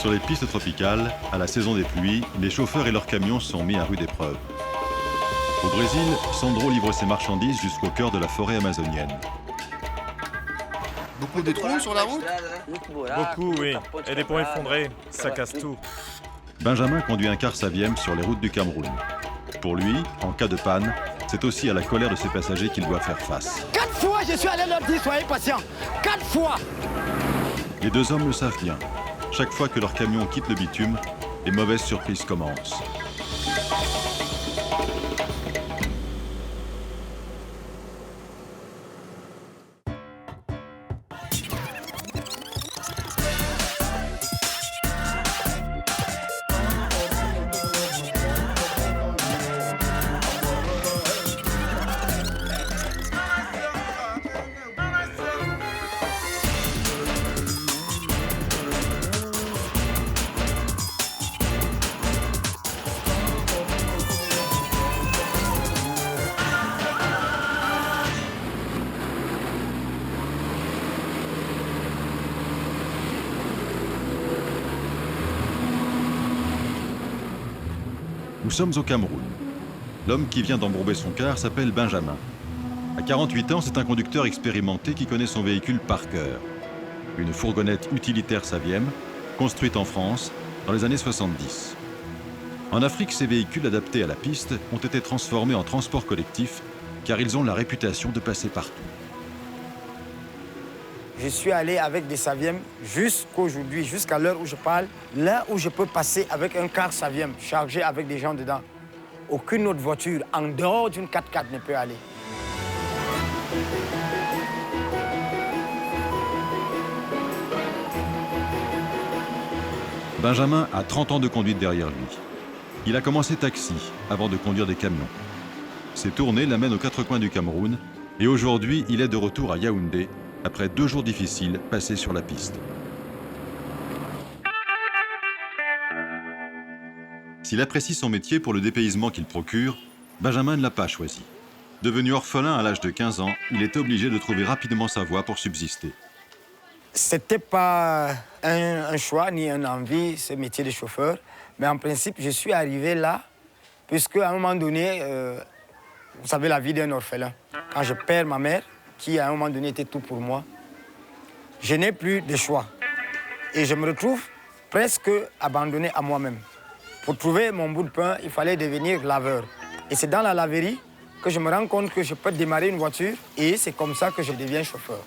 Sur les pistes tropicales, à la saison des pluies, les chauffeurs et leurs camions sont mis à rude épreuve. Au Brésil, Sandro livre ses marchandises jusqu'au cœur de la forêt amazonienne. Beaucoup de trous sur la route? Beaucoup, oui. Et des ponts effondrés, ça casse tout. Benjamin conduit un car Saviem sur les routes du Cameroun. Pour lui, en cas de panne, c'est aussi à la colère de ses passagers qu'il doit faire face. 4 fois, je suis allé leur dire, soyez patients. 4 fois. Les deux hommes le savent bien. Chaque fois que leur camion quitte le bitume, les mauvaises surprises commencent. Nous sommes au Cameroun. L'homme qui vient d'embourber son car s'appelle Benjamin. À 48 ans, c'est un conducteur expérimenté qui connaît son véhicule par cœur. Une fourgonnette utilitaire Saviem, construite en France dans les années 70. En Afrique, ces véhicules adaptés à la piste ont été transformés en transport collectif car ils ont la réputation de passer partout. Je suis allé avec des Saviem jusqu'aujourd'hui, jusqu'à l'heure où je parle, là où je peux passer avec un car Saviem chargé avec des gens dedans. Aucune autre voiture en dehors d'une 4x4 ne peut aller. Benjamin a 30 ans de conduite derrière lui. Il a commencé taxi avant de conduire des camions. Ses tournées l'amènent aux quatre coins du Cameroun et aujourd'hui, il est de retour à Yaoundé après 2 jours difficiles passés sur la piste. S'il apprécie son métier pour le dépaysement qu'il procure, Benjamin ne l'a pas choisi. Devenu orphelin à l'âge de 15 ans, il était obligé de trouver rapidement sa voie pour subsister. C'était pas un choix ni une envie, ce métier de chauffeur. Mais en principe, je suis arrivé là, puisque à un moment donné, vous savez la vie d'un orphelin. Quand je perds ma mère, qui à un moment donné était tout pour moi, je n'ai plus de choix. Et je me retrouve presque abandonné à moi-même. Pour trouver mon bout de pain, il fallait devenir laveur. Et c'est dans la laverie que je me rends compte que je peux démarrer une voiture et c'est comme ça que je deviens chauffeur.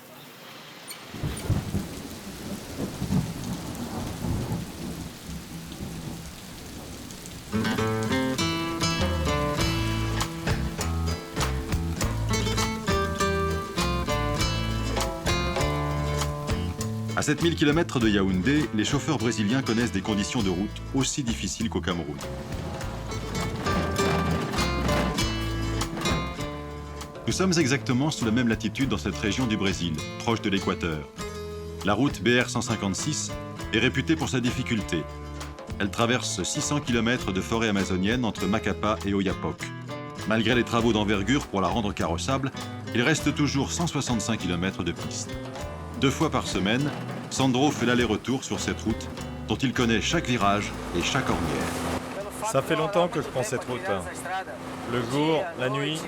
À 7000 km de Yaoundé, les chauffeurs brésiliens connaissent des conditions de route aussi difficiles qu'au Cameroun. Nous sommes exactement sous la même latitude dans cette région du Brésil, proche de l'équateur. La route BR 156 est réputée pour sa difficulté. Elle traverse 600 km de forêt amazonienne entre Macapá et Oiapoque. Malgré les travaux d'envergure pour la rendre carrossable, il reste toujours 165 km de piste. 2 fois par semaine, Sandro fait l'aller-retour sur cette route dont il connaît chaque virage et chaque ornière. Ça fait longtemps que je prends cette route. Le jour, la nuit,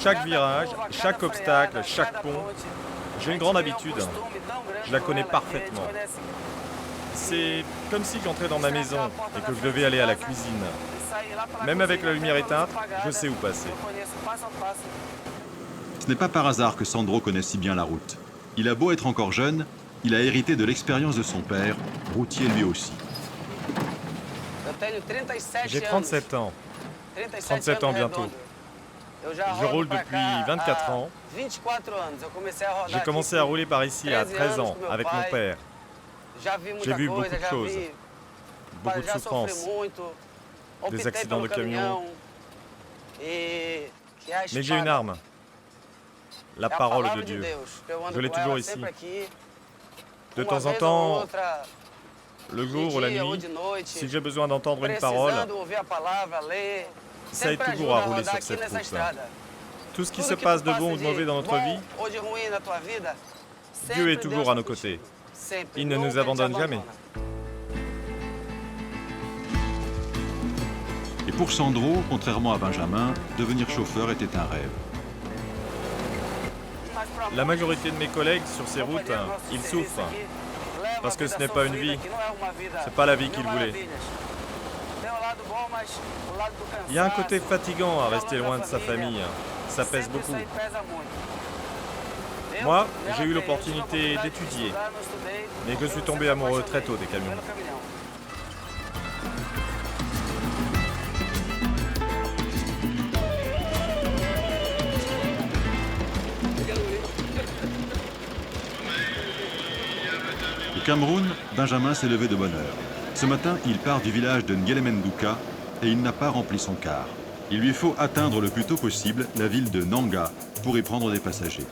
chaque virage, chaque obstacle, chaque pont. J'ai une grande habitude. Je la connais parfaitement. C'est comme si j'entrais dans ma maison et que je devais aller à la cuisine. Même avec la lumière éteinte, je sais où passer. Ce n'est pas par hasard que Sandro connaît si bien la route. Il a beau être encore jeune, il a hérité de l'expérience de son père, routier lui aussi. J'ai 37 ans. 37 ans bientôt. Je roule depuis 24 ans. J'ai commencé à rouler par ici à 13 ans avec mon père. J'ai vu beaucoup de choses, beaucoup de souffrances, des accidents de camion. Mais j'ai une arme, la parole de Dieu. Je l'ai toujours ici. De temps en temps, le jour ou la nuit, si j'ai besoin d'entendre une parole, ça aide toujours à rouler sur cette route. Tout ce qui se passe de bon ou de mauvais dans notre vie, Dieu est toujours à nos côtés. Il ne nous abandonne jamais. pour Sandro, contrairement à Benjamin, devenir chauffeur était un rêve. La majorité de mes collègues sur ces routes, ils souffrent. Parce que ce n'est pas une vie. C'est pas la vie qu'ils voulaient. Il y a un côté fatigant à rester loin de sa famille. Ça pèse beaucoup. Moi, j'ai eu l'opportunité d'étudier, mais je suis tombé amoureux très tôt des camions. Au Cameroun, Benjamin s'est levé de bonne heure. Ce matin, il part du village de Ngelemenduka et il n'a pas rempli son car. Il lui faut atteindre le plus tôt possible la ville de Nanga pour y prendre des passagers.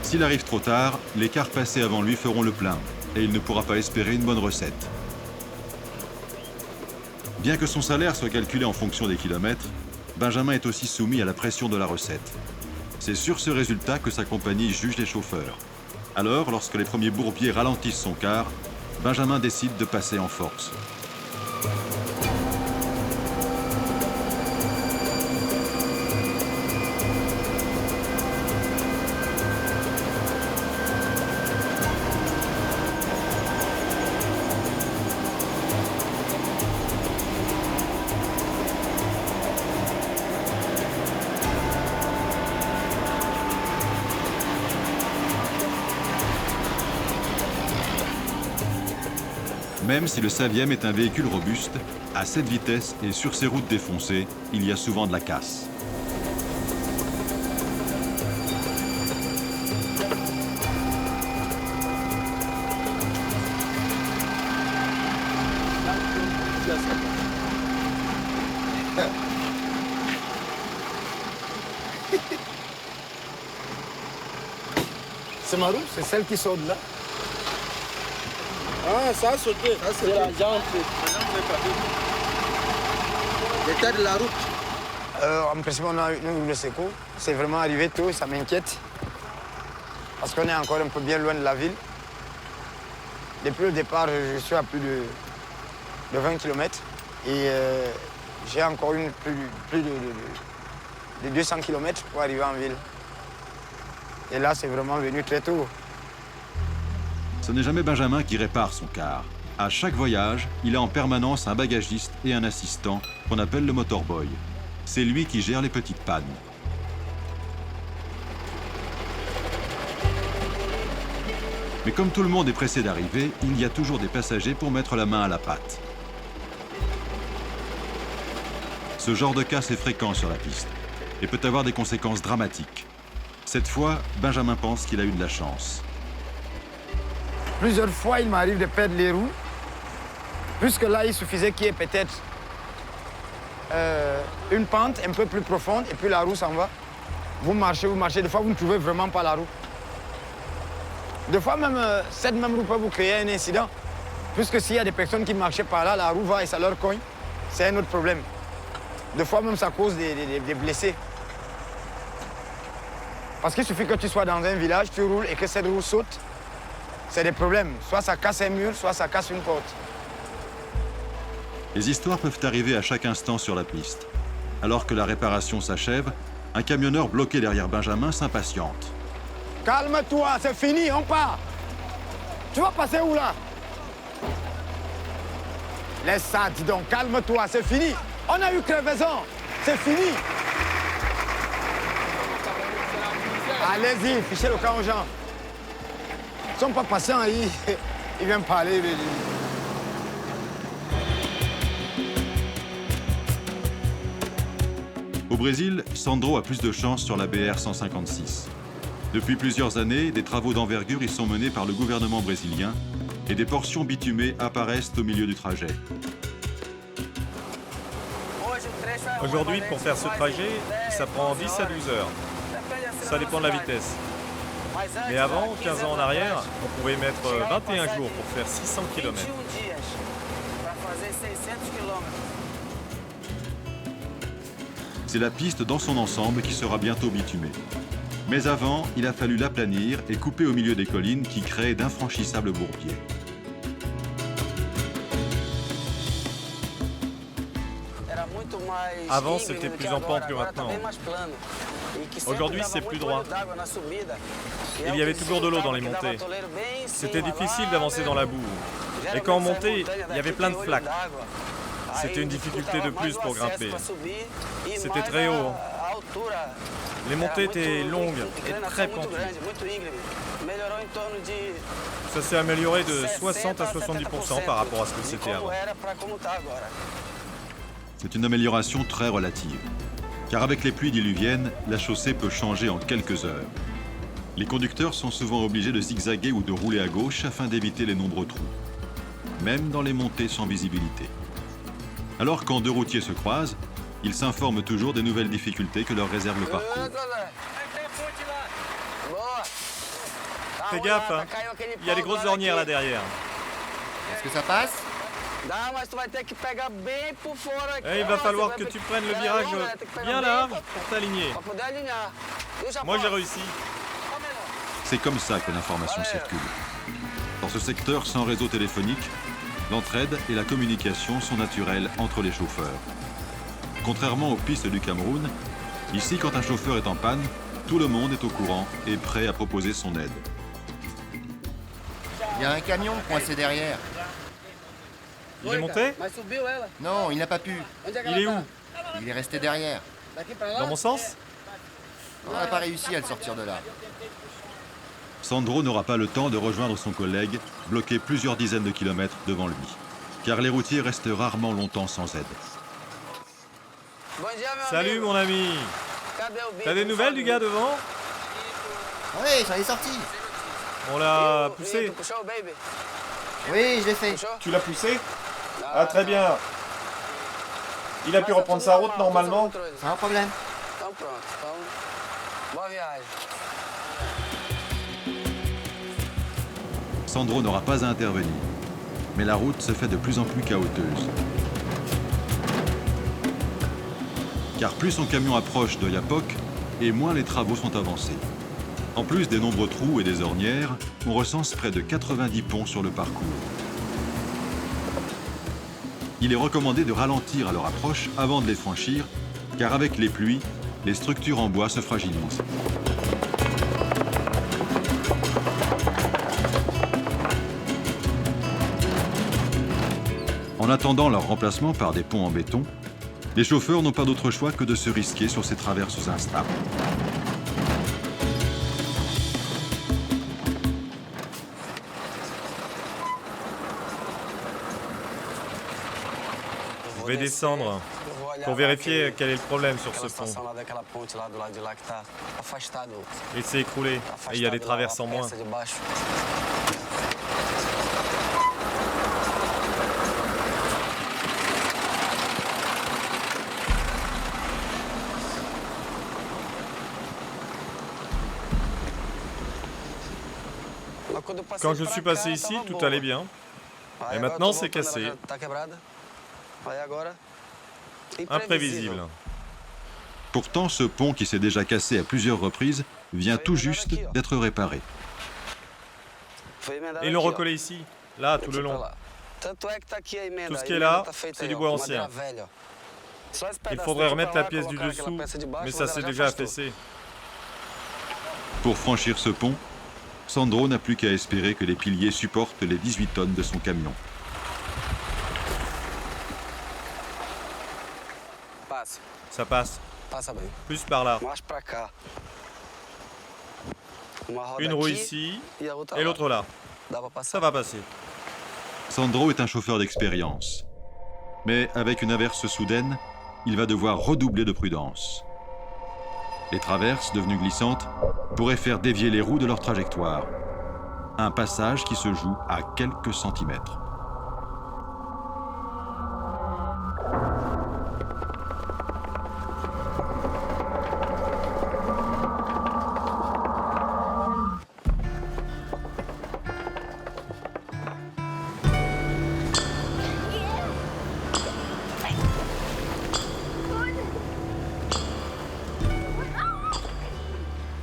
S'il arrive trop tard, les cars passés avant lui feront le plein et il ne pourra pas espérer une bonne recette. Bien que son salaire soit calculé en fonction des kilomètres, Benjamin est aussi soumis à la pression de la recette. C'est sur ce résultat que sa compagnie juge les chauffeurs. Alors, lorsque les premiers bourbiers ralentissent son car, Benjamin décide de passer en force. Même si le Saviem est un véhicule robuste, à cette vitesse et sur ces routes défoncées, il y a souvent de la casse. C'est ma roue, c'est celle qui saute là. Ah, ça a sauté. C'est la jante. L'état de la route. En principe, on a une roue de secours. C'est vraiment arrivé tôt, ça m'inquiète. Parce qu'on est encore un peu bien loin de la ville. Depuis le départ, je suis à plus de 20 km. Et j'ai encore plus de 200 km pour arriver en ville. Et là, c'est vraiment venu très tôt. Ce n'est jamais Benjamin qui répare son car. À chaque voyage, il a en permanence un bagagiste et un assistant qu'on appelle le motorboy. C'est lui qui gère les petites pannes. Mais comme tout le monde est pressé d'arriver, il y a toujours des passagers pour mettre la main à la pâte. Ce genre de casse est fréquent sur la piste et peut avoir des conséquences dramatiques. Cette fois, Benjamin pense qu'il a eu de la chance. Plusieurs fois, il m'arrive de perdre les roues. Puisque là, il suffisait qu'il y ait peut-être une pente un peu plus profonde et puis la roue s'en va. Vous marchez, des fois, vous ne trouvez vraiment pas la roue. Des fois, même cette même roue peut vous créer un incident. Puisque s'il y a des personnes qui marchaient par là, la roue va et ça leur cogne. C'est un autre problème. Des fois, même, ça cause des blessés. Parce qu'il suffit que tu sois dans un village, tu roules et que cette roue saute. C'est des problèmes. Soit ça casse un mur, soit ça casse une porte. Les histoires peuvent arriver à chaque instant sur la piste. Alors que la réparation s'achève, un camionneur bloqué derrière Benjamin s'impatiente. Calme-toi, c'est fini, on part. Tu vas passer où là? Laisse ça, dis donc, calme-toi, c'est fini. On a eu crevaison, c'est fini. Allez-y, fichez le camp aux gens. Ils ne sont pas patients, ils viennent parler. Au Brésil, Sandro a plus de chance sur la BR 156. Depuis plusieurs années, des travaux d'envergure y sont menés par le gouvernement brésilien et des portions bitumées apparaissent au milieu du trajet. Aujourd'hui, pour faire ce trajet, ça prend 10 à 12 heures. Ça dépend de la vitesse. Mais avant, 15 ans en arrière, on pouvait mettre 21 jours pour faire 600 km. C'est la piste dans son ensemble qui sera bientôt bitumée. Mais avant, il a fallu l'aplanir et couper au milieu des collines qui créent d'infranchissables bourbiers. Avant, c'était plus en pente que maintenant. Aujourd'hui, c'est plus droit. Il y avait toujours de l'eau dans les montées. C'était difficile d'avancer dans la boue. Et quand on montait, il y avait plein de flaques. C'était une difficulté de plus pour grimper. C'était très haut. Les montées étaient longues et très pentues. Ça s'est amélioré de 60 à 70% par rapport à ce que c'était avant. C'est une amélioration très relative. Car avec les pluies diluviennes, la chaussée peut changer en quelques heures. Les conducteurs sont souvent obligés de zigzaguer ou de rouler à gauche afin d'éviter les nombreux trous, même dans les montées sans visibilité. Alors quand deux routiers se croisent, ils s'informent toujours des nouvelles difficultés que leur réserve le parcours. Fais gaffe, hein. Il y a des grosses ornières là derrière. Est-ce que ça passe? Et il va falloir que tu prennes le virage bien large pour t'aligner. Moi, j'ai réussi. C'est comme ça que l'information circule. Dans ce secteur sans réseau téléphonique, l'entraide et la communication sont naturelles entre les chauffeurs. Contrairement aux pistes du Cameroun, ici, quand un chauffeur est en panne, tout le monde est au courant et prêt à proposer son aide. Il y a un camion coincé derrière. Il est monté? Non, il n'a pas pu. Il est où? Il est resté derrière. Dans mon sens? On n'a pas réussi à le sortir de là. Sandro n'aura pas le temps de rejoindre son collègue, bloqué plusieurs dizaines de kilomètres devant lui. Car les routiers restent rarement longtemps sans aide. Salut mon ami. T'as des nouvelles du gars devant? Oui, j'en ai sorti. On l'a poussé. Oui, je l'ai fait. Tu l'as poussé? Ah, très bien. Il a pu reprendre sa route normalement? Sans problème. Sandro n'aura pas à intervenir. Mais la route se fait de plus en plus chaoteuse. Car plus son camion approche de Yapok, et moins les travaux sont avancés. En plus des nombreux trous et des ornières, on recense près de 90 ponts sur le parcours. Il est recommandé de ralentir à leur approche avant de les franchir, car avec les pluies, les structures en bois se fragilisent. En attendant leur remplacement par des ponts en béton, les chauffeurs n'ont pas d'autre choix que de se risquer sur ces traverses instables. Je vais descendre pour vérifier quel est le problème sur ce pont. Il s'est écroulé et il y a des traverses en moins. Quand je suis passé ici, tout allait bien. Et maintenant, c'est cassé. Imprévisible. Pourtant, ce pont qui s'est déjà cassé à plusieurs reprises vient tout juste d'être réparé. Et ils l'ont recollé ici, là, tout le long. Tout ce qui est là, c'est du bois ancien. Il faudrait remettre la pièce du dessous, mais ça s'est déjà affaissé. Pour franchir ce pont, Sandro n'a plus qu'à espérer que les piliers supportent les 18 tonnes de son camion. Ça passe. Plus par là. Une roue ici et l'autre là. Ça va passer. Sandro est un chauffeur d'expérience. Mais avec une averse soudaine, il va devoir redoubler de prudence. Les traverses, devenues glissantes, pourraient faire dévier les roues de leur trajectoire. Un passage qui se joue à quelques centimètres.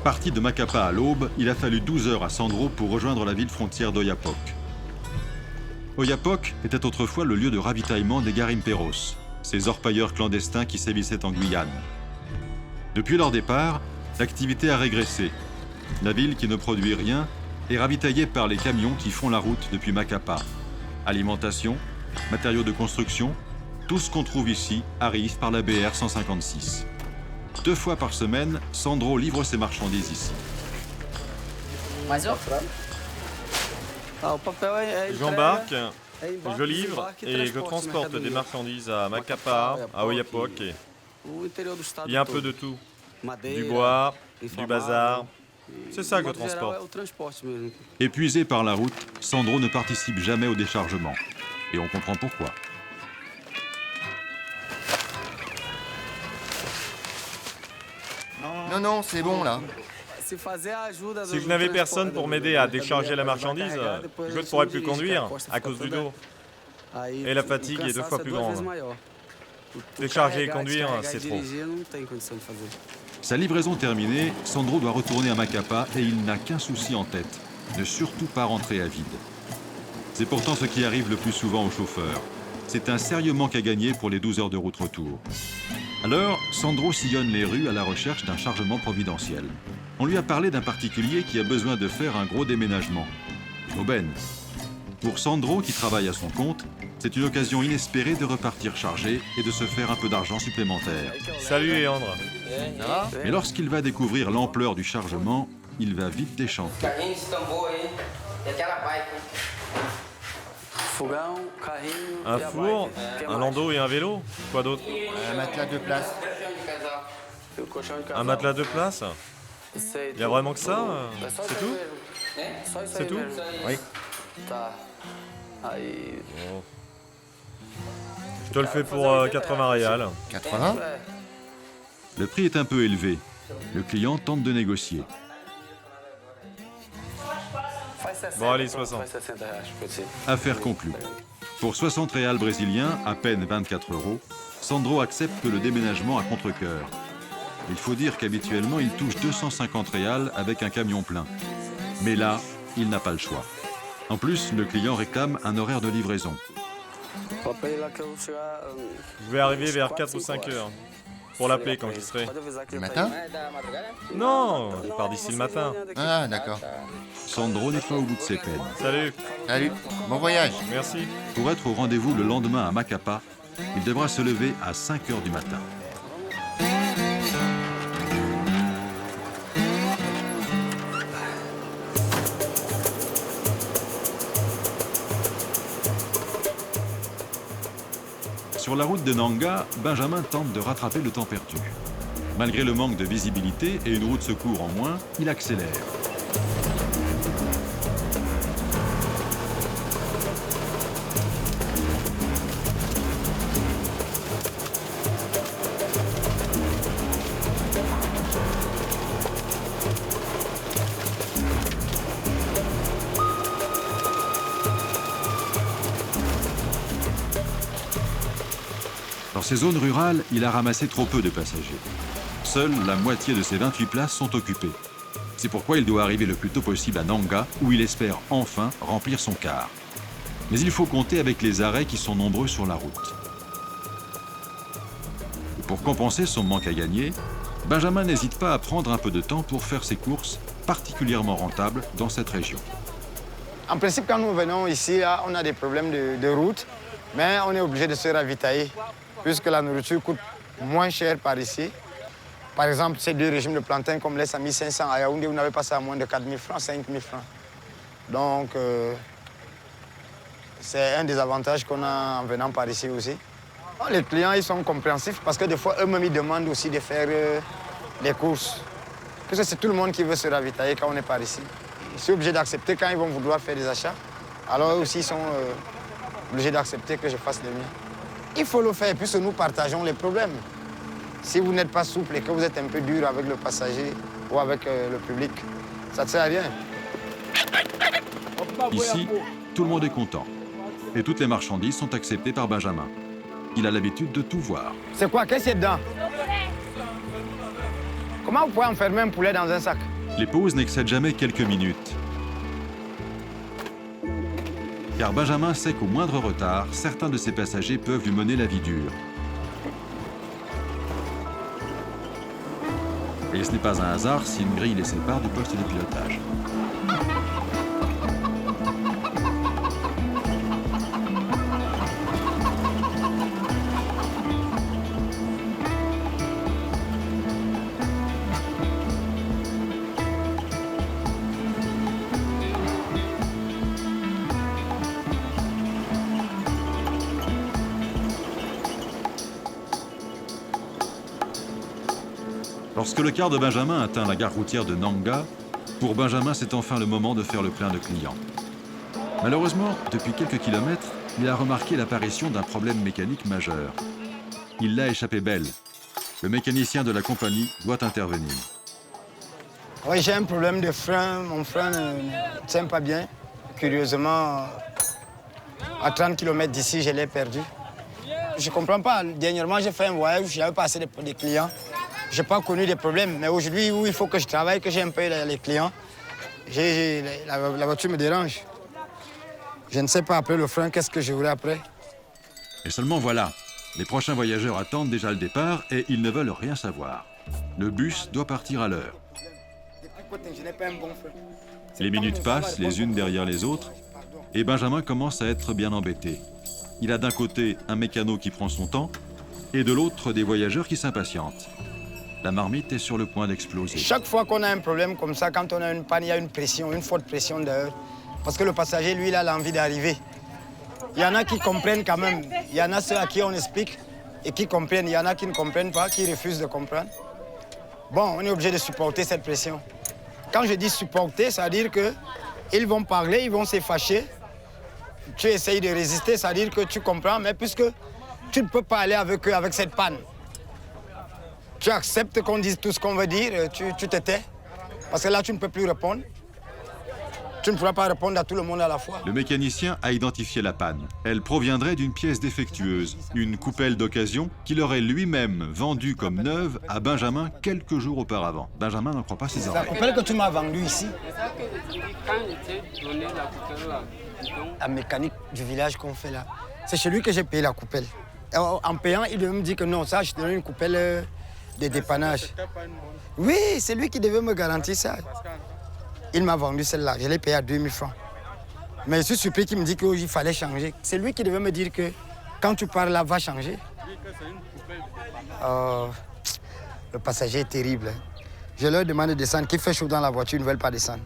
Parti de Macapá à l'aube, il a fallu 12 heures à Sandro pour rejoindre la ville frontière d'Oiapoque. Oiapoque était autrefois le lieu de ravitaillement des garimperos, ces orpailleurs clandestins qui sévissaient en Guyane. Depuis leur départ, l'activité a régressé. La ville, qui ne produit rien, est ravitaillée par les camions qui font la route depuis Macapá. Alimentation, matériaux de construction, tout ce qu'on trouve ici arrive par la BR 156. 2 fois par semaine, Sandro livre ses marchandises ici. J'embarque, je livre et je transporte des marchandises à Macapá, à Oiapoque. Il y a un peu de tout. Du bois, du bazar. C'est ça que je transporte. Épuisé par la route, Sandro ne participe jamais au déchargement. Et on comprend pourquoi. Non, non, c'est bon là. Si je n'avais personne pour m'aider à décharger la marchandise, je ne pourrais plus conduire à cause du dos. Et la fatigue est 2 fois plus grande. Décharger et conduire, c'est trop. Sa livraison terminée, Sandro doit retourner à Macapá et il n'a qu'un souci en tête, ne surtout pas rentrer à vide. C'est pourtant ce qui arrive le plus souvent aux chauffeurs. C'est un sérieux manque à gagner pour les 12 heures de route retour. Alors, Sandro sillonne les rues à la recherche d'un chargement providentiel. On lui a parlé d'un particulier qui a besoin de faire un gros déménagement. Aubaine. Pour Sandro, qui travaille à son compte, c'est une occasion inespérée de repartir chargé et de se faire un peu d'argent supplémentaire. Salut Léandre. Ça va? Mais lorsqu'il va découvrir l'ampleur du chargement, il va vite déchanter. Un four, un landau et un vélo. Quoi d'autre? Un matelas de place. Un matelas de place? Il y a vraiment que ça? C'est tout? C'est tout? Oui. Bon. Je te le fais pour 80 réals. 80? Le prix est un peu élevé. Le client tente de négocier. Bon allez, 60. Affaire conclue. Pour 60 réals brésiliens, à peine 24 €, Sandro accepte le déménagement à contre-cœur. Il faut dire qu'habituellement, il touche 250 réals avec un camion plein. Mais là, il n'a pas le choix. En plus, le client réclame un horaire de livraison. Je vais arriver vers 4 ou 5 heures. Pour l'appeler quand j'y serai. Le matin? Non, je pars d'ici le matin. Ah, d'accord. Sandro n'est pas au bout de ses peines. Salut, Salut. Bon voyage. merci. Pour être au rendez-vous le lendemain à Macapá, il devra se lever à 5 heures du matin. Sur la route de Nanga, Benjamin tente de rattraper le temps perdu. Malgré le manque de visibilité et une roue de secours en moins, il accélère. Dans ces zones rurales, il a ramassé trop peu de passagers. Seule la moitié de ses 28 places sont occupées. C'est pourquoi il doit arriver le plus tôt possible à Nanga, où il espère enfin remplir son car. Mais il faut compter avec les arrêts qui sont nombreux sur la route. Et pour compenser son manque à gagner, Benjamin n'hésite pas à prendre un peu de temps pour faire ses courses particulièrement rentables dans cette région. En principe, quand nous venons ici, là, on a des problèmes de route, mais on est obligé de se ravitailler, puisque la nourriture coûte moins cher par ici. Par exemple, ces 2 régimes de plantain qu'on me laisse à 1500 à Yaoundé, vous n'avez pas ça à moins de 4000 francs, 5000 francs. Donc, c'est un des avantages qu'on a en venant par ici aussi. Les clients, ils sont compréhensifs parce que des fois, eux-mêmes, ils demandent aussi de faire les courses. Parce que c'est tout le monde qui veut se ravitailler quand on est par ici. Ils sont obligés d'accepter quand ils vont vouloir faire des achats. Alors eux aussi, ils sont obligés d'accepter que je fasse le mien. Il faut le faire, puisque nous partageons les problèmes. Si vous n'êtes pas souple et que vous êtes un peu dur avec le passager ou avec le public, ça ne sert à rien. Ici, tout le monde est content. Et toutes les marchandises sont acceptées par Benjamin. Il a l'habitude de tout voir. C'est quoi? Qu'est-ce qu'il y a dedans? Comment vous pouvez enfermer un poulet dans un sac? Les pauses n'excèdent jamais quelques minutes. Car Benjamin sait qu'au moindre retard, certains de ses passagers peuvent lui mener la vie dure. Et ce n'est pas un hasard si une grille les sépare du poste de pilotage. Lorsque le car de Benjamin atteint la gare routière de Nanga, pour Benjamin, c'est enfin le moment de faire le plein de clients. Malheureusement, depuis quelques kilomètres, il a remarqué l'apparition d'un problème mécanique majeur. Il l'a échappé belle. Le mécanicien de la compagnie doit intervenir. Oui, j'ai un problème de frein. Mon frein ne tient pas bien. Curieusement, à 30 km d'ici, je l'ai perdu. Je ne comprends pas. Dernièrement, j'ai fait un voyage où je n'avais pas assez de clients. Je n'ai pas connu des problèmes, mais aujourd'hui, où il faut que je travaille, que j'ai un peu les clients, la voiture me dérange. Je ne sais pas après le frein, qu'est-ce que je voulais après. Et seulement voilà, les prochains voyageurs attendent déjà le départ et ils ne veulent rien savoir. Le bus doit partir à l'heure. Les minutes passent les unes derrière les autres et Benjamin commence à être bien embêté. Il a d'un côté un mécano qui prend son temps et de l'autre des voyageurs qui s'impatientent. La marmite est sur le point d'exploser. Chaque fois qu'on a un problème comme ça, quand on a une panne, il y a une pression, une forte pression d'ailleurs. Parce que le passager, lui, il a l'envie d'arriver. Il y en a qui comprennent quand même. Il y en a ceux à qui on explique et qui comprennent. Il y en a qui ne comprennent pas, qui refusent de comprendre. Bon, on est obligé de supporter cette pression. Quand je dis supporter, ça veut dire qu'ils vont parler, ils vont se fâcher. Tu essayes de résister, ça veut dire que tu comprends, mais puisque tu ne peux pas aller avec eux avec cette panne. Tu acceptes qu'on dise tout ce qu'on veut dire, tu te tais. Parce que là, tu ne peux plus répondre. Tu ne pourras pas répondre à tout le monde à la fois. Le mécanicien a identifié la panne. Elle proviendrait d'une pièce défectueuse, une coupelle d'occasion qu'il aurait lui-même vendue comme neuve à Benjamin quelques jours auparavant. Benjamin n'en croit pas ses La oreilles. coupelle que tu m'as vendue ici, la mécanique du village qu'on fait là, c'est chez lui que j'ai payé la coupelle. En payant, il devait me dire que non, ça, je te donne une coupelle de dépannage. Oui, c'est lui qui devait me garantir ça. Il m'a vendu celle-là, je l'ai payée à 2000 francs. Mais je suis surpris qu'il me dit qu'il fallait changer. C'est lui qui devait me dire que quand tu pars là, va changer. Le passager est terrible. Je leur demande de descendre, qu'il fait chaud dans la voiture, ils ne veulent pas descendre.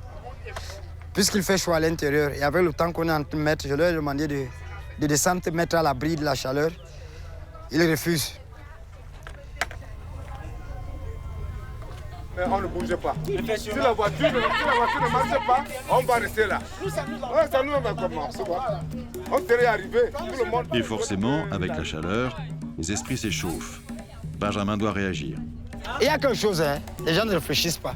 Puisqu'il fait chaud à l'intérieur, et avec le temps qu'on est en train de mettre, je leur ai demandé de descendre, de mettre à l'abri de la chaleur. Ils refusent. Mais on ne bouge pas. Si la voiture ne marche pas, on va rester là. Ça nous va commencer. On serait arrivé, tout le monde. Et forcément, avec la chaleur, les esprits s'échauffent. Benjamin doit réagir. Il y a quelque chose, hein, les gens ne réfléchissent pas.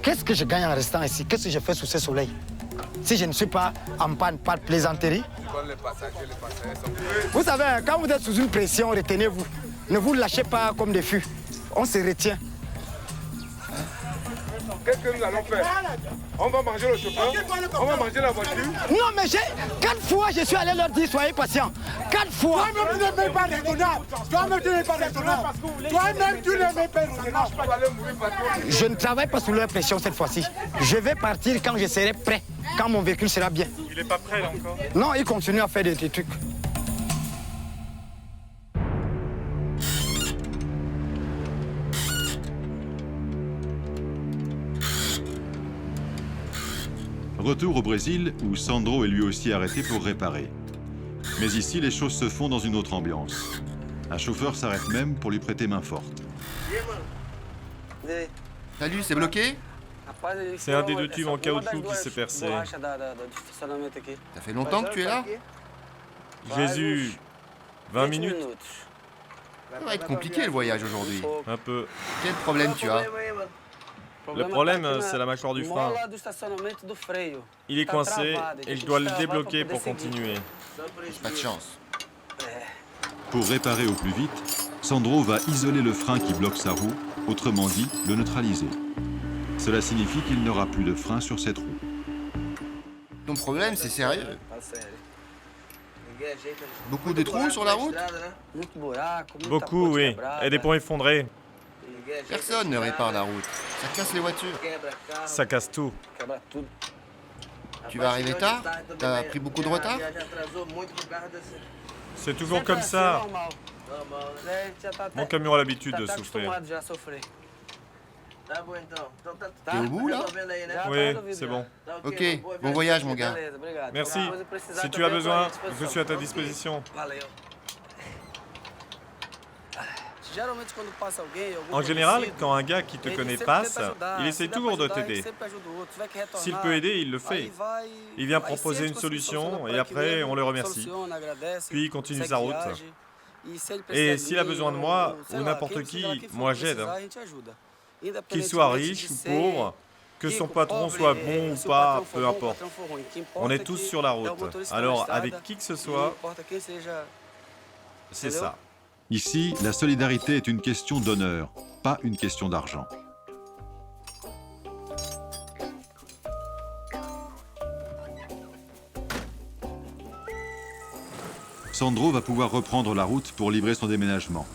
Qu'est-ce que je gagne en restant ici? Qu'est-ce que je fais sous ce soleil? Si je ne suis pas en panne, pas de plaisanterie. Vous savez, quand vous êtes sous une pression, retenez-vous. Ne vous lâchez pas comme des fûts. On se retient. Qu'est-ce que nous allons faire? On va manger le chauffeur, on va manger la voiture. Non, mais 4 fois, je suis allé leur dire, soyez patients. 4 fois. Toi-même, tu n'es pas raisonnable. Toi-même, tu n'es pas raisonnable. Toi-même, tu n'es pas raisonnable. Je ne travaille pas sous leur pression cette fois-ci. Je vais partir quand je serai prêt, quand mon véhicule sera bien. Il n'est pas prêt là encore. Non, il continue à faire des trucs. Retour au Brésil, où Sandro est lui aussi arrêté pour réparer. Mais ici, les choses se font dans une autre ambiance. Un chauffeur s'arrête même pour lui prêter main forte. Salut, c'est bloqué? C'est un des deux tubes en caoutchouc qui s'est percé. Ça fait longtemps que tu es là? Jésus, 20 minutes? Ça va être compliqué le voyage aujourd'hui. Un peu. Quel problème tu as? Le problème, c'est la mâchoire du frein. Il est coincé et je dois le débloquer pour continuer. Pas de chance. Pour réparer au plus vite, Sandro va isoler le frein qui bloque sa roue, autrement dit, le neutraliser. Cela signifie qu'il n'aura plus de frein sur cette roue. Ton problème, c'est sérieux. Beaucoup de trous sur la route? Beaucoup, oui. Et des ponts effondrés. Personne ne répare la route. Ça casse les voitures. Ça casse tout. Tu vas arriver tard? T'as pris beaucoup de retard? C'est toujours comme ça. Mon camion a l'habitude de souffrir. T'es au bout, là? Oui, c'est bon. Ok, bon voyage, mon gars. Merci. Si tu as besoin, je suis à ta disposition. En général, quand un gars qui te connaît passe, il essaie toujours de t'aider. S'il peut aider, il le fait. Il vient proposer une solution et après, on le remercie. Puis il continue sa route. Et s'il a besoin de moi, ou n'importe qui, moi j'aide. Qu'il soit riche ou pauvre, que son patron soit bon ou pas, peu importe. On est tous sur la route. Alors, avec qui que ce soit, c'est ça. Ici, la solidarité est une question d'honneur, pas une question d'argent. Sandro va pouvoir reprendre la route pour livrer son déménagement.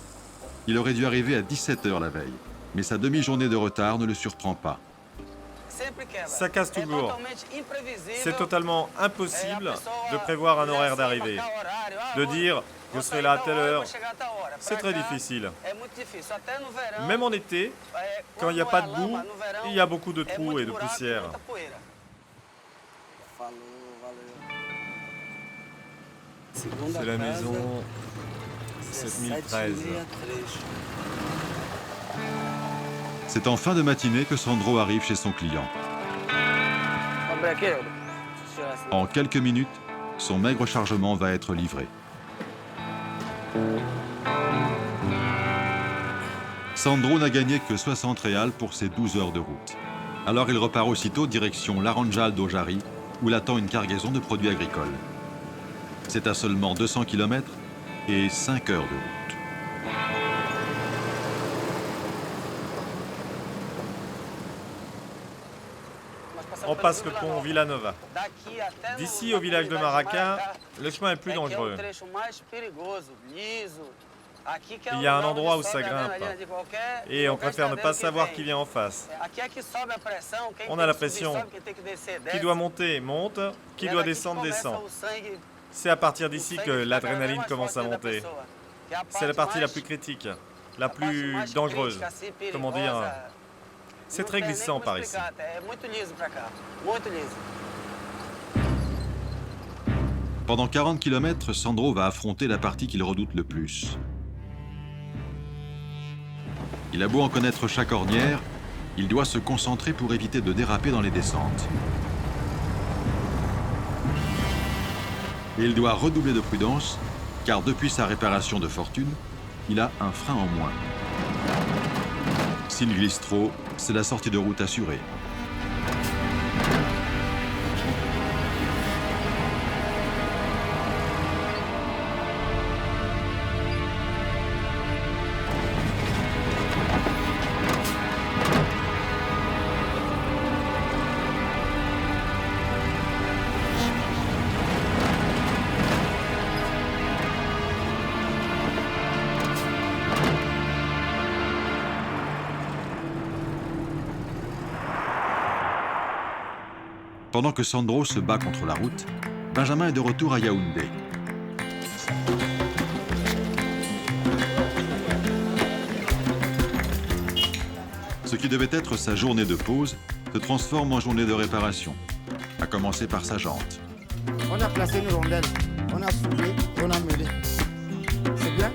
Il aurait dû arriver à 17h la veille, mais sa demi-journée de retard ne le surprend pas. Ça casse toujours. C'est totalement impossible de prévoir un horaire d'arrivée. De dire « je serai là à telle heure », c'est très difficile. Même en été, quand il n'y a pas de boue, il y a beaucoup de trous et de poussière. C'est la maison 7013. C'est en fin de matinée que Sandro arrive chez son client. En quelques minutes, son maigre chargement va être livré. Sandro n'a gagné que 60 réals pour ses 12 heures de route. Alors il repart aussitôt direction Laranjal d'Ojari, où l'attend une cargaison de produits agricoles. C'est à seulement 200 km et 5 heures de route. On passe le pont Villanova. D'ici au village de Maraca, le chemin est plus dangereux. Il y a un endroit où ça grimpe. Et on préfère ne pas savoir qui vient en face. On a la pression. Qui doit monter, monte. Qui doit descendre, descend. C'est à partir d'ici que l'adrénaline commence à monter. C'est la partie la plus critique, la plus dangereuse. Comment dire? C'est très glissant par ici. Pendant 40 km, Sandro va affronter la partie qu'il redoute le plus. Il a beau en connaître chaque ornière, il doit se concentrer pour éviter de déraper dans les descentes. Et il doit redoubler de prudence, car depuis sa réparation de fortune, il a un frein en moins. S'il glisse trop, c'est la sortie de route assurée. Pendant que Sandro se bat contre la route, Benjamin est de retour à Yaoundé. Ce qui devait être sa journée de pause se transforme en journée de réparation, à commencer par sa jante. On a placé une rondelle, on a soulevé et on a meulé. C'est bien?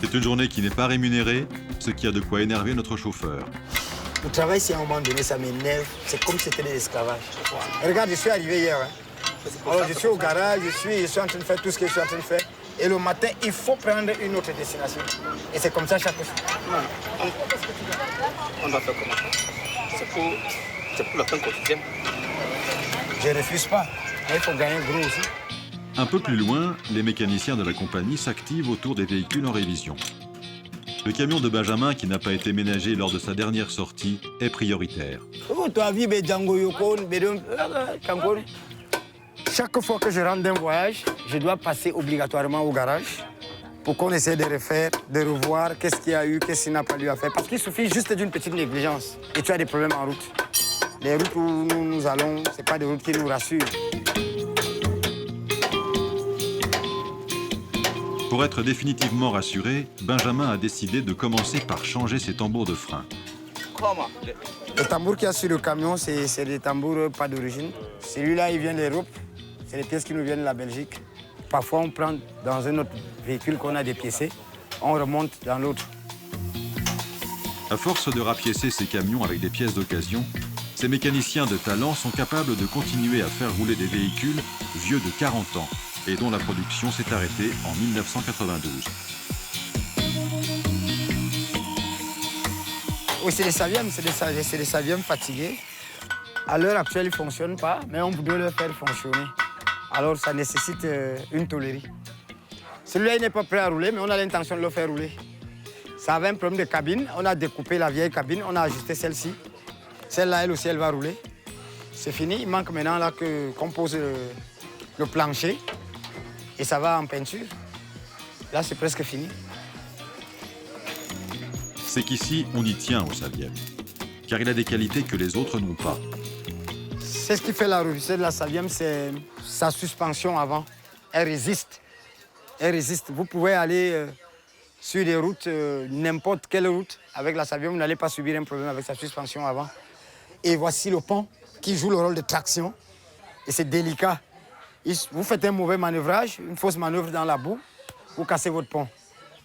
C'est une journée qui n'est pas rémunérée, ce qui a de quoi énerver notre chauffeur. Le travail, si à un moment donné, ça m'énerve, c'est comme si c'était de l'esclavage. Regarde, je suis arrivé hier. Alors, je suis au garage, je suis en train de faire tout ce que je suis en train de faire. Et le matin, il faut prendre une autre destination. Et c'est comme ça chaque fois. On doit faire comment? C'est pour le temps quotidien. Je ne refuse pas. Mais il faut gagner gros aussi. Un peu plus loin, les mécaniciens de la compagnie s'activent autour des véhicules en révision. Le camion de Benjamin, qui n'a pas été ménagé lors de sa dernière sortie, est prioritaire. Chaque fois que je rentre d'un voyage, je dois passer obligatoirement au garage pour qu'on essaie de refaire, de revoir qu'est-ce qu'il y a eu, qu'est-ce qu'il n'a pas eu à faire. Parce qu'il suffit juste d'une petite négligence et tu as des problèmes en route. Les routes où nous allons, ce n'est pas des routes qui nous rassurent. Pour être définitivement rassuré, Benjamin a décidé de commencer par changer ses tambours de frein. Le tambour qu'il y a sur le camion, c'est des tambours pas d'origine. Celui-là, il vient d'Europe. C'est des pièces qui nous viennent de la Belgique. Parfois, on prend dans un autre véhicule qu'on a dépiécé, on remonte dans l'autre. À force de rapiécer ces camions avec des pièces d'occasion, ces mécaniciens de talent sont capables de continuer à faire rouler des véhicules vieux de 40 ans et dont la production s'est arrêtée en 1992. Oui, c'est des Savièmes, c'est des Savièmes fatigués. À l'heure actuelle, ils ne fonctionnent pas, mais on voudrait le faire fonctionner. Alors, ça nécessite une tôlerie. Celui-là, il n'est pas prêt à rouler, mais on a l'intention de le faire rouler. Ça avait un problème de cabine. On a découpé la vieille cabine, on a ajusté celle-ci. Celle-là, elle aussi, elle va rouler. C'est fini. Il manque maintenant là qu'on pose le plancher et ça va en peinture. Là, c'est presque fini. C'est qu'ici, on y tient au Saviem, car il a des qualités que les autres n'ont pas. C'est ce qui fait la robustesse de la Saviem, c'est sa suspension avant. Elle résiste. Elle résiste. Vous pouvez aller sur des routes, n'importe quelle route, avec la Saviem, vous n'allez pas subir un problème avec sa suspension avant. Et voici le pont qui joue le rôle de traction. Et c'est délicat. Vous faites un mauvais manœuvrage, une fausse manœuvre dans la boue, vous cassez votre pont.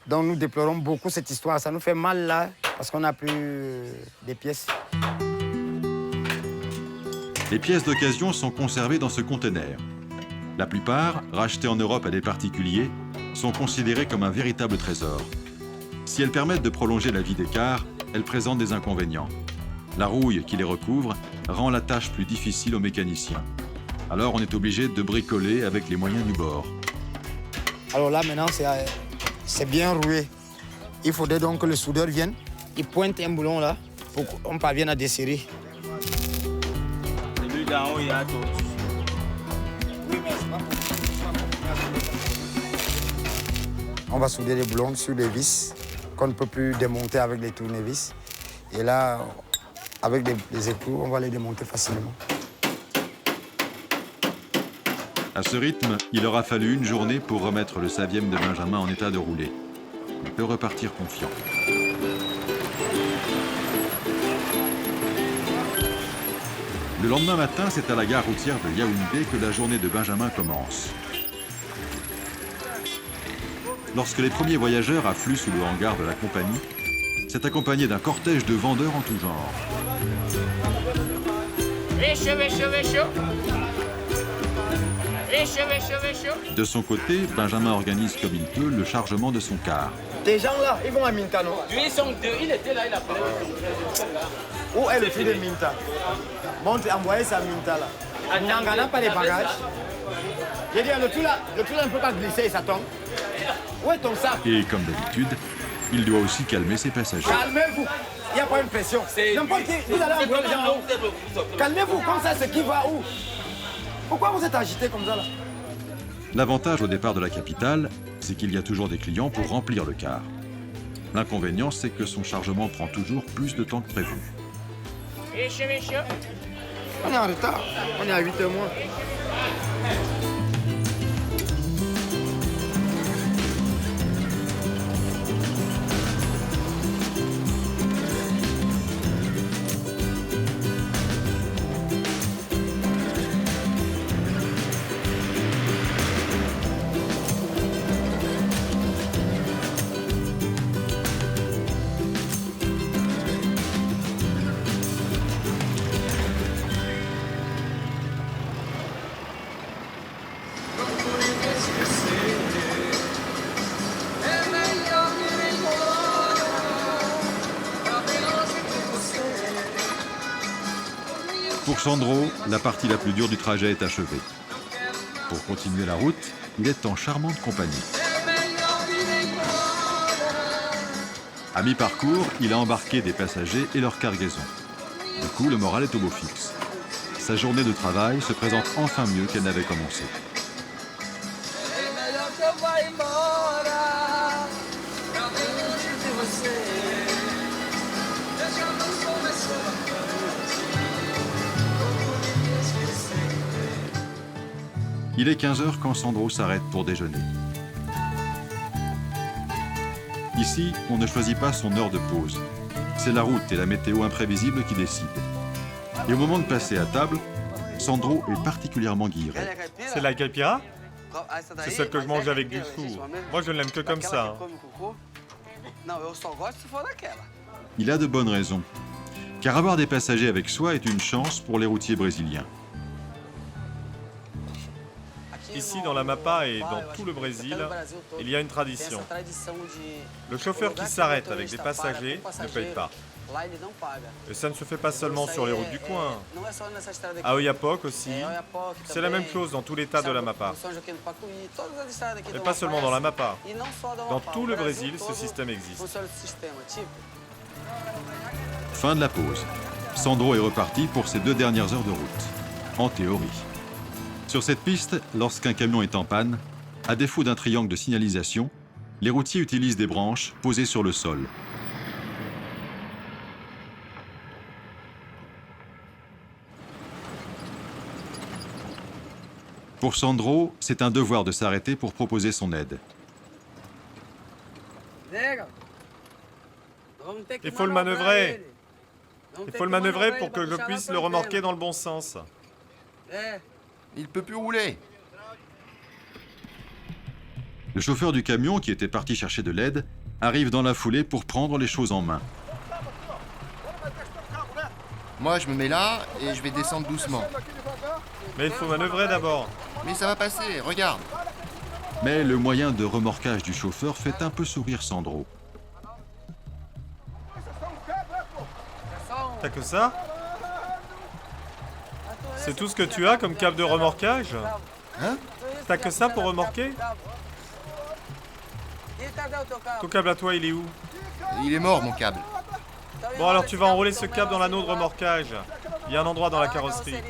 Donc nous déplorons beaucoup cette histoire. Ça nous fait mal là, parce qu'on n'a plus des pièces. Les pièces d'occasion sont conservées dans ce conteneur. La plupart, rachetées en Europe à des particuliers, sont considérées comme un véritable trésor. Si elles permettent de prolonger la vie des cars, elles présentent des inconvénients. La rouille qui les recouvre rend la tâche plus difficile aux mécaniciens. Alors on est obligé de bricoler avec les moyens du bord. Alors là maintenant c'est bien roué. Il faudrait donc que le soudeur vienne, il pointe un boulon là pour qu'on parvienne à desserrer. Celui d'en haut, il y a tout. On va souder les boulons sur les vis qu'on ne peut plus démonter avec les tournevis. Et là, avec des écrous, on va les démonter facilement. À ce rythme, il aura fallu une journée pour remettre le Saviem de Benjamin en état de rouler. Il peut repartir confiant. Le lendemain matin, c'est à la gare routière de Yaoundé que la journée de Benjamin commence. Lorsque les premiers voyageurs affluent sous le hangar de la compagnie, c'est accompagné d'un cortège de vendeurs en tout genre. De son côté, Benjamin organise comme il peut le chargement de son car. Ces gens-là, ils vont à Minta, non? Ils sont deux, il était là, il a pris. Où est le fil de Minta? Montre, envoyez ça à Minta là. On n'a pas les bagages. Je veux dire, le tout là, on ne peut pas glisser et ça tombe. Où est ton sac? Et comme d'habitude, il doit aussi calmer ses passagers. Calmez-vous, il n'y a pas une pression. N'importe qui, vous allez envoyer les gens où? Calmez-vous, comme ça, c'est qui va où? Pourquoi vous êtes agité comme ça là? L'avantage au départ de la capitale, c'est qu'il y a toujours des clients pour remplir le car. L'inconvénient, c'est que son chargement prend toujours plus de temps que prévu. On est en retard, on est à 8h moins. Pour Sandro, la partie la plus dure du trajet est achevée. Pour continuer la route, il est en charmante compagnie. À mi-parcours, il a embarqué des passagers et leur cargaison. Du coup, le moral est au beau fixe. Sa journée de travail se présente enfin mieux qu'elle n'avait commencé. Il est 15 h quand Sandro s'arrête pour déjeuner. Ici, on ne choisit pas son heure de pause. C'est la route et la météo imprévisible qui décident. Et au moment de passer à table, Sandro est particulièrement guilleret. C'est la caipira? C'est celle que je mange avec du chou. Moi, je ne l'aime que comme ça. Il a de bonnes raisons. Car avoir des passagers avec soi est une chance pour les routiers brésiliens. Ici, dans l'Amapá et dans tout le Brésil, il y a une tradition. Le chauffeur qui s'arrête avec des passagers ne paye pas. Et ça ne se fait pas seulement sur les routes du coin. À Oiapoque aussi, c'est la même chose dans tout l'état de l'Amapá. Et pas seulement dans l'Amapá. Dans tout le Brésil, ce système existe. Fin de la pause. Sandro est reparti pour ses 2 dernières heures de route. En théorie. Sur cette piste, lorsqu'un camion est en panne, à défaut d'un triangle de signalisation, les routiers utilisent des branches posées sur le sol. Pour Sandro, c'est un devoir de s'arrêter pour proposer son aide. Il faut le manœuvrer. Il faut le manœuvrer pour que je puisse le remorquer dans le bon sens. Il peut plus rouler. Le chauffeur du camion, qui était parti chercher de l'aide, arrive dans la foulée pour prendre les choses en main. Moi, je me mets là et je vais descendre doucement. Mais il faut manœuvrer d'abord. Mais ça va passer, regarde. Mais le moyen de remorquage du chauffeur fait un peu sourire Sandro. T'as que ça? C'est tout ce que tu as comme câble de remorquage? Hein? T'as que ça pour remorquer? Ton câble à toi, il est où? Il est mort, mon câble. Bon, alors tu vas enrouler ce câble dans l'anneau de remorquage. Il y a un endroit dans la carrosserie.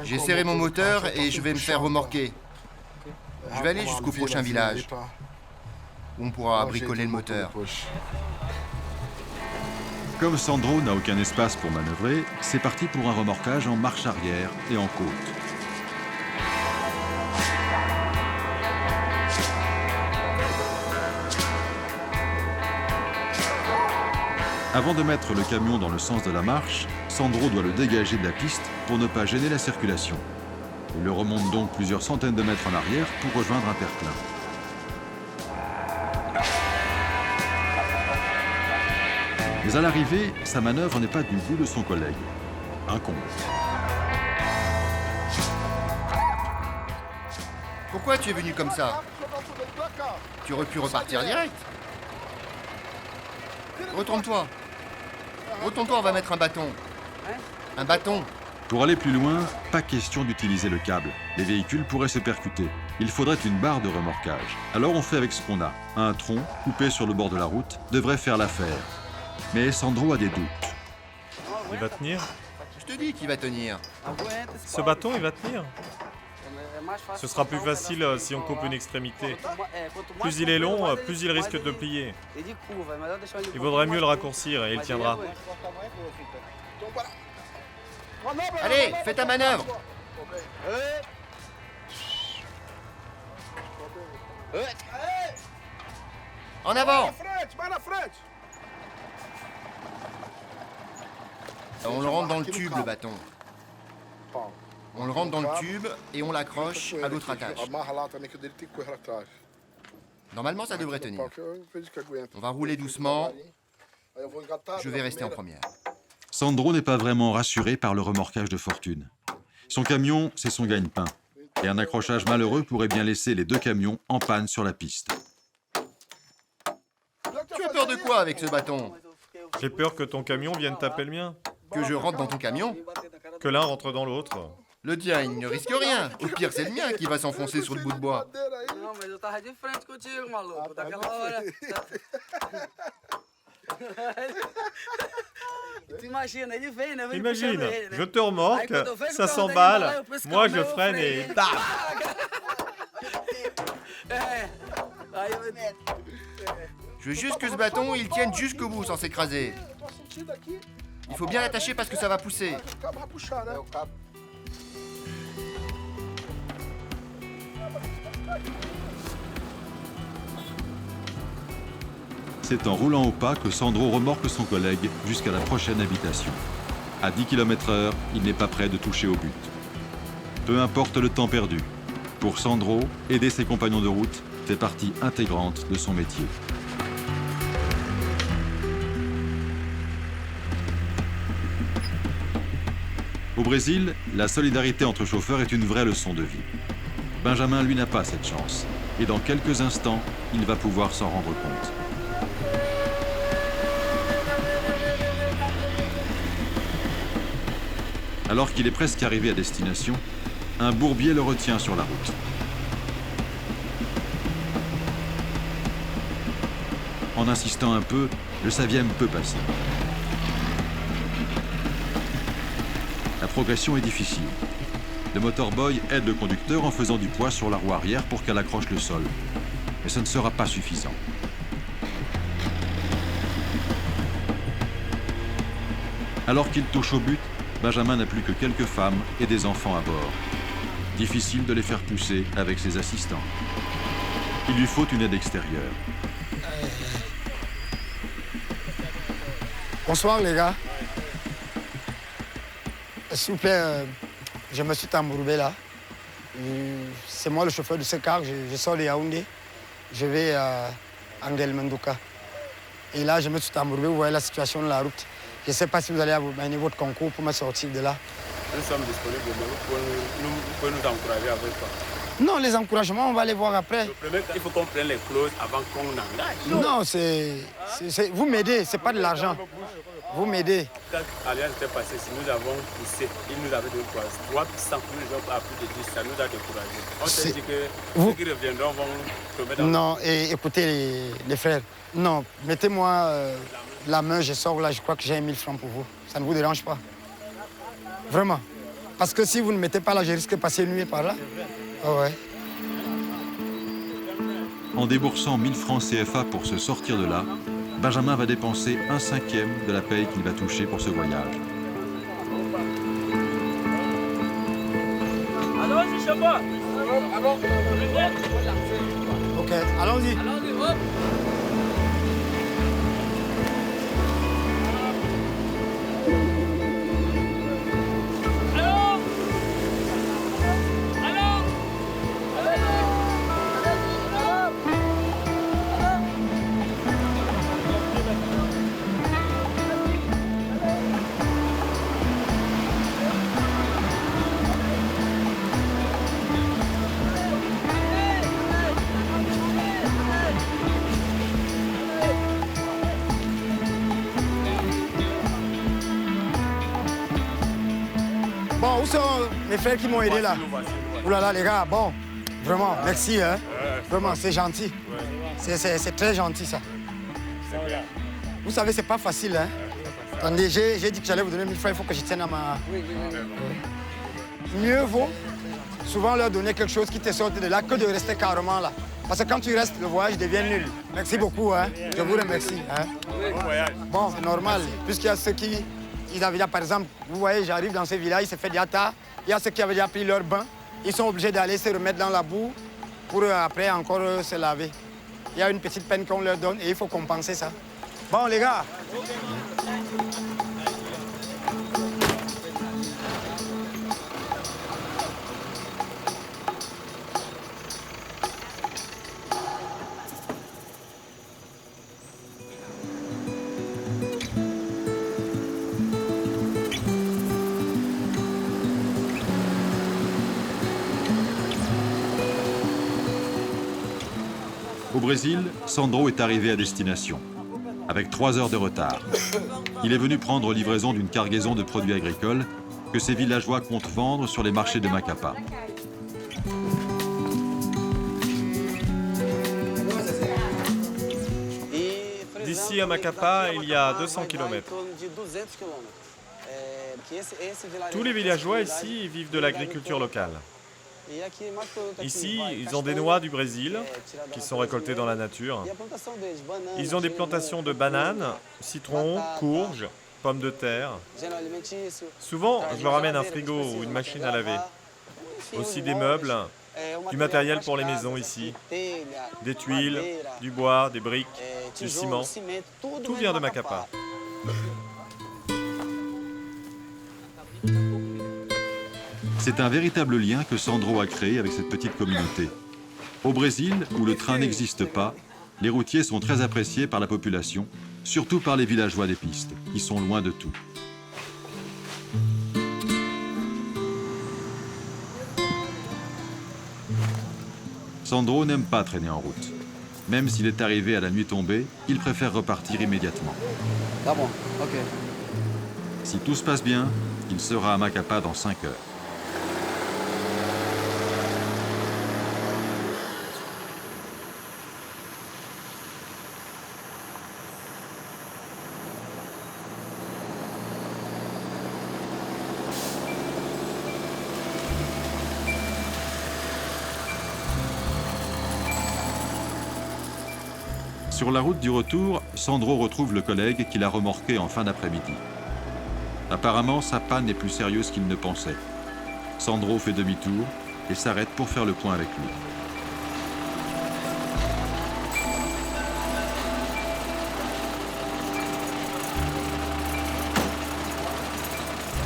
J'ai serré mon moteur et je vais me faire remorquer. Je vais aller jusqu'au prochain village, où on pourra bricoler le moteur. Comme Sandro n'a aucun espace pour manœuvrer, c'est parti pour un remorquage en marche arrière et en côte. Avant de mettre le camion dans le sens de la marche, Sandro doit le dégager de la piste pour ne pas gêner la circulation. Il le remonte donc plusieurs centaines de mètres en arrière pour rejoindre un terre-plein. Mais à l'arrivée, sa manœuvre n'est pas du goût de son collègue. Un comble. Pourquoi tu es venu comme ça? Tu aurais pu repartir direct. Retourne-toi. Retourne-toi, on va mettre un bâton. Un bâton. Pour aller plus loin, pas question d'utiliser le câble. Les véhicules pourraient se percuter. Il faudrait une barre de remorquage. Alors on fait avec ce qu'on a. Un tronc, coupé sur le bord de la route, devrait faire l'affaire. Mais Sandro a des doutes. Il va tenir? Je te dis qu'il va tenir. Ce bâton, il va tenir? Ce sera plus facile si on coupe une extrémité. Plus il est long, plus il risque de plier. Il vaudrait mieux le raccourcir et il tiendra. Allez, fais ta manœuvre. En avant. On le rentre dans le tube, le bâton. On le rentre dans le tube et on l'accroche à l'autre attache. Normalement, ça devrait tenir. On va rouler doucement. Je vais rester en première. Sandro n'est pas vraiment rassuré par le remorquage de fortune. Son camion, c'est son gagne-pain. Et un accrochage malheureux pourrait bien laisser les 2 camions en panne sur la piste. Tu as peur de quoi avec ce bâton? J'ai peur que ton camion vienne taper le mien. Que je rentre dans ton camion? Que l'un rentre dans l'autre. Le tien, il ne risque rien. Au pire, c'est le mien qui va s'enfoncer sur le bout de bois. Não, mas eu tava de frente contigo, maluco. Daquela hora. Tu imagina, ele vem, né? Vem Imagine, puxando ele, né? je te remorque, Aí, quando eu vejo ça o carro dele s'emballe, embalar, eu penso que moi é o je meu, eu freine freio. et bam! É. Aí eu... Je veux juste que ce bâton, il tienne jusqu'au bout sans s'écraser. Il faut bien l'attacher parce que ça va pousser. C'est en roulant au pas que Sandro remorque son collègue jusqu'à la prochaine habitation. À 10 km/h, il n'est pas prêt de toucher au but. Peu importe le temps perdu. Pour Sandro, aider ses compagnons de route fait partie intégrante de son métier. Au Brésil, la solidarité entre chauffeurs est une vraie leçon de vie. Benjamin, lui, n'a pas cette chance. Et dans quelques instants, il va pouvoir s'en rendre compte. Alors qu'il est presque arrivé à destination, un bourbier le retient sur la route. En insistant un peu, le Saviem peut passer. La progression est difficile. Le motorboy aide le conducteur en faisant du poids sur la roue arrière pour qu'elle accroche le sol. Mais ce ne sera pas suffisant. Alors qu'il touche au but, Benjamin n'a plus que quelques femmes et des enfants à bord. Difficile de les faire pousser avec ses assistants. Il lui faut une aide extérieure. Bonsoir les gars. S'il vous plaît, je me suis embourbé là. C'est moi le chauffeur de ce car, je sors de Yaoundé. Je vais à Angel-Mendoka. Et là, je me suis embourbé, vous voyez la situation de la route. Je ne sais pas si vous allez mener votre concours pour me sortir de là. Nous sommes disponibles, vous pouvez nous encourager avec quoi? Non, les encouragements, on va les voir après. Le premier, il faut qu'on prenne les clauses avant qu'on engage. Non, vous m'aidez, ce n'est pas de l'argent. Vous m'aidez. Quand Alliance était passé, si nous avons poussé, il nous avait donné 3 puissants, nous avons à plus de 10, ça nous a découragés. On s'est dit que ceux qui reviendront vont tomber dans... Non, et écoutez les frères, non, mettez-moi la main, je sors là, je crois que j'ai 1000 francs pour vous. Ça ne vous dérange pas? Vraiment. Parce que si vous ne mettez pas là, je risque de passer une nuit par là. Oh ouais. En déboursant 1000 francs CFA pour se sortir de là, Benjamin va dépenser 1/5 de la paye qu'il va toucher pour ce voyage. Allons-y, chauffeur. Ok, allons-y. Allons-y, hop. Bon, où sont mes frères qui m'ont aidé là? Ouh là là, les gars, bon, vraiment, merci. Hein? Vraiment, c'est gentil. C'est très gentil, ça. Vous savez, c'est pas facile. Hein? Attendez, j'ai dit que j'allais vous donner 1000 francs, il faut que je tienne à ma... Mieux vaut souvent leur donner quelque chose qui te sorte de là que de rester carrément là. Parce que quand tu restes, le voyage devient nul. Merci beaucoup, hein? Je vous remercie. Hein? Bon, c'est normal, puisqu'il y a ceux qui... Ils avaient déjà, par exemple, vous voyez, j'arrive dans ce village, il s'est fait diata. Il y a ceux qui avaient déjà pris leur bain. Ils sont obligés d'aller se remettre dans la boue pour après encore se laver. Il y a une petite peine qu'on leur donne et il faut compenser ça. Bon, les gars. Au Brésil, Sandro est arrivé à destination. avec 3 heures de retard. Il est venu prendre livraison d'une cargaison de produits agricoles que ces villageois comptent vendre sur les marchés de Macapá. D'ici à Macapá, il y a 200 km. Tous les villageois ici vivent de l'agriculture locale. Ici, ils ont des noix du Brésil qui sont récoltées dans la nature. Ils ont des plantations de bananes, citrons, courges, pommes de terre. Souvent, je leur ramène un frigo ou une machine à laver. Aussi des meubles, du matériel pour les maisons ici. Des tuiles, du bois, des briques, du ciment. Tout vient de Macapá. C'est un véritable lien que Sandro a créé avec cette petite communauté. Au Brésil, où le train n'existe pas, les routiers sont très appréciés par la population, surtout par les villageois des pistes, qui sont loin de tout. Sandro n'aime pas traîner en route. Même s'il est arrivé à la nuit tombée, il préfère repartir immédiatement. Tá bom, ok. Si tout se passe bien, il sera à Macapá dans 5 heures. Sur la route du retour, Sandro retrouve le collègue qu'il a remorqué en fin d'après-midi. Apparemment, sa panne est plus sérieuse qu'il ne pensait. Sandro fait demi-tour et s'arrête pour faire le point avec lui.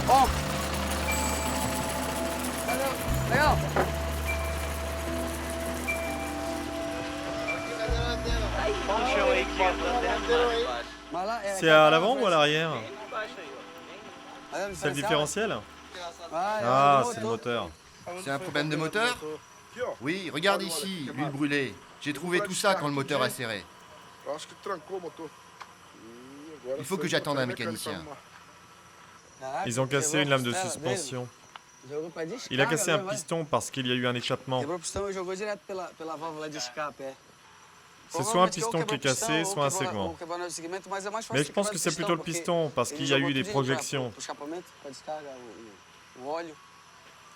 Ó! Legal! C'est à l'avant ou à l'arrière? C'est le différentiel? Ah, c'est le moteur. C'est un problème de moteur? Oui, regarde ici, l'huile brûlée. J'ai trouvé tout ça quand le moteur a serré. Il faut que j'attende un mécanicien. Ils ont cassé une lame de suspension. Il a cassé un piston parce qu'il y a eu un échappement. C'est soit un piston qui est cassé, soit un segment. Mais je pense que c'est plutôt le piston parce qu'il y a eu des projections.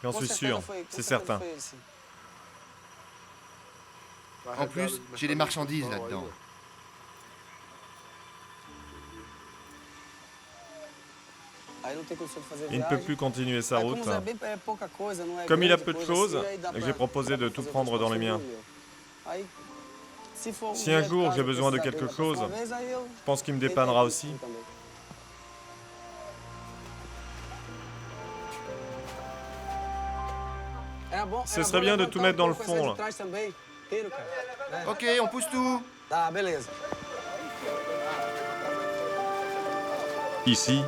J'en suis sûr, c'est certain. En plus, j'ai des marchandises là-dedans. Il ne peut plus continuer sa route. Comme il a peu de choses, j'ai proposé de tout prendre dans les miens. Si un jour j'ai besoin de quelque chose, je pense qu'il me dépannera aussi. Ce serait bien de tout mettre dans le fond, là. Ok, on pousse tout. Ici,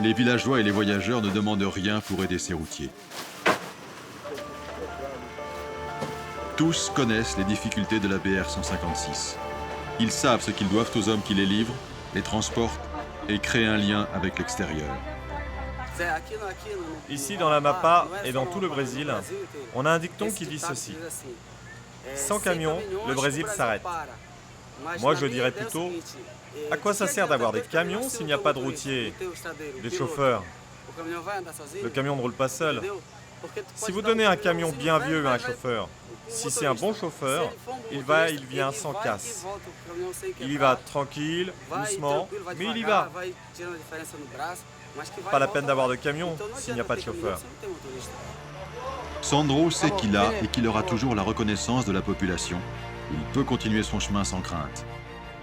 les villageois et les voyageurs ne demandent rien pour aider ces routiers. Tous connaissent les difficultés de la BR 156. Ils savent ce qu'ils doivent aux hommes qui les livrent, les transportent et créent un lien avec l'extérieur. Ici, dans l'Amapá et dans tout le Brésil, on a un dicton qui dit ceci. Sans camion, le Brésil s'arrête. Moi, je dirais plutôt, à quoi ça sert d'avoir des camions s'il n'y a pas de routiers, des chauffeurs? Le camion ne roule pas seul. Si vous donnez un camion bien vieux à un chauffeur, si c'est un bon chauffeur, il va, il vient sans casse. Il y va tranquille, doucement, mais il y va. Pas la peine d'avoir de camion s'il n'y a pas de chauffeur. Sandro sait qu'il a et qu'il aura toujours la reconnaissance de la population. Il peut continuer son chemin sans crainte.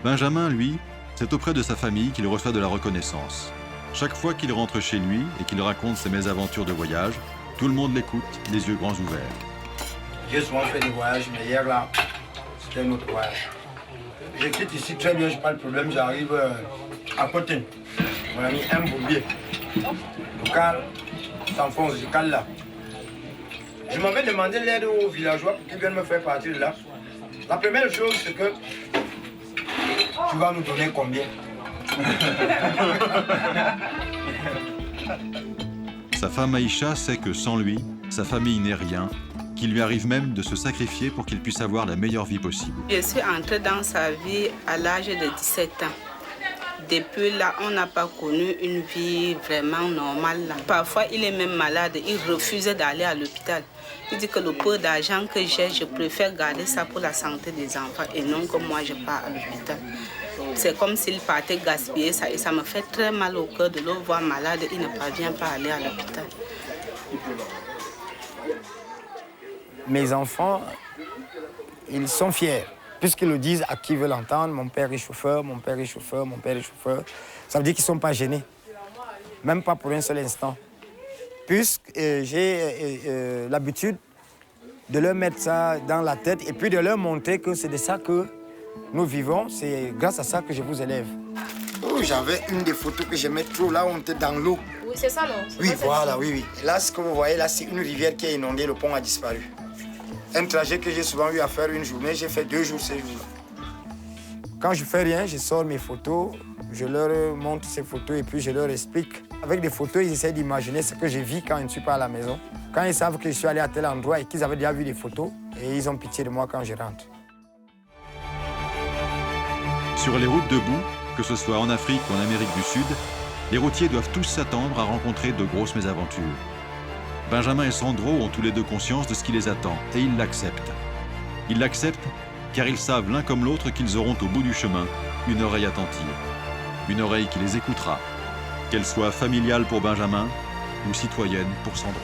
Benjamin, lui, c'est auprès de sa famille qu'il reçoit de la reconnaissance. Chaque fois qu'il rentre chez lui et qu'il raconte ses mésaventures de voyage, tout le monde l'écoute, les yeux grands ouverts. J'ai souvent fait des voyages, mais hier là, c'était un autre voyage. Je quitte ici très bien, je n'ai pas de problème, j'arrive à côté. On a mis un bourbier. Le car s'enfonce, je cale là. Je m'avais demandé l'aide aux villageois pour qu'ils viennent me faire partir de là. La première chose, c'est que tu vas nous donner combien? Sa femme Aïcha sait que sans lui, sa famille n'est rien, qu'il lui arrive même de se sacrifier pour qu'il puisse avoir la meilleure vie possible. Je suis entrée dans sa vie à l'âge de 17 ans. Depuis là, on n'a pas connu une vie vraiment normale. Là. Parfois, il est même malade, il refuse d'aller à l'hôpital. Il dit que le peu d'argent que j'ai, je préfère garder ça pour la santé des enfants et non que moi je pars à l'hôpital. C'est comme s'il partait gaspiller ça et ça me fait très mal au cœur de le voir malade, il ne parvient pas à aller à l'hôpital. Mes enfants, ils sont fiers, puisqu'ils le disent à qui veut l'entendre. Mon père est chauffeur, mon père est chauffeur, mon père est chauffeur. Ça veut dire qu'ils ne sont pas gênés, même pas pour un seul instant. Puisque j'ai l'habitude de leur mettre ça dans la tête et puis de leur montrer que c'est de ça que nous vivons, c'est grâce à ça que je vous élève. Oh, j'avais une des photos que j'aimais trop, là où on était dans l'eau. Oui, c'est ça, non? Oui, voilà, oui, oui. Là, ce que vous voyez, là, c'est une rivière qui est inondée, le pont a disparu. Un trajet que j'ai souvent eu à faire une journée, j'ai fait 2 jours, ces jours-là. Quand je fais rien, je sors mes photos, je leur montre ces photos et puis je leur explique. Avec des photos, ils essaient d'imaginer ce que je vis quand je ne suis pas à la maison. Quand ils savent que je suis allé à tel endroit et qu'ils avaient déjà vu des photos, et ils ont pitié de moi quand je rentre. Sur les routes de boue, que ce soit en Afrique ou en Amérique du Sud, les routiers doivent tous s'attendre à rencontrer de grosses mésaventures. Benjamin et Sandro ont tous les deux conscience de ce qui les attend et ils l'acceptent. Ils l'acceptent car ils savent l'un comme l'autre qu'ils auront au bout du chemin une oreille attentive. Une oreille qui les écoutera, qu'elle soit familiale pour Benjamin ou citoyenne pour Sandro.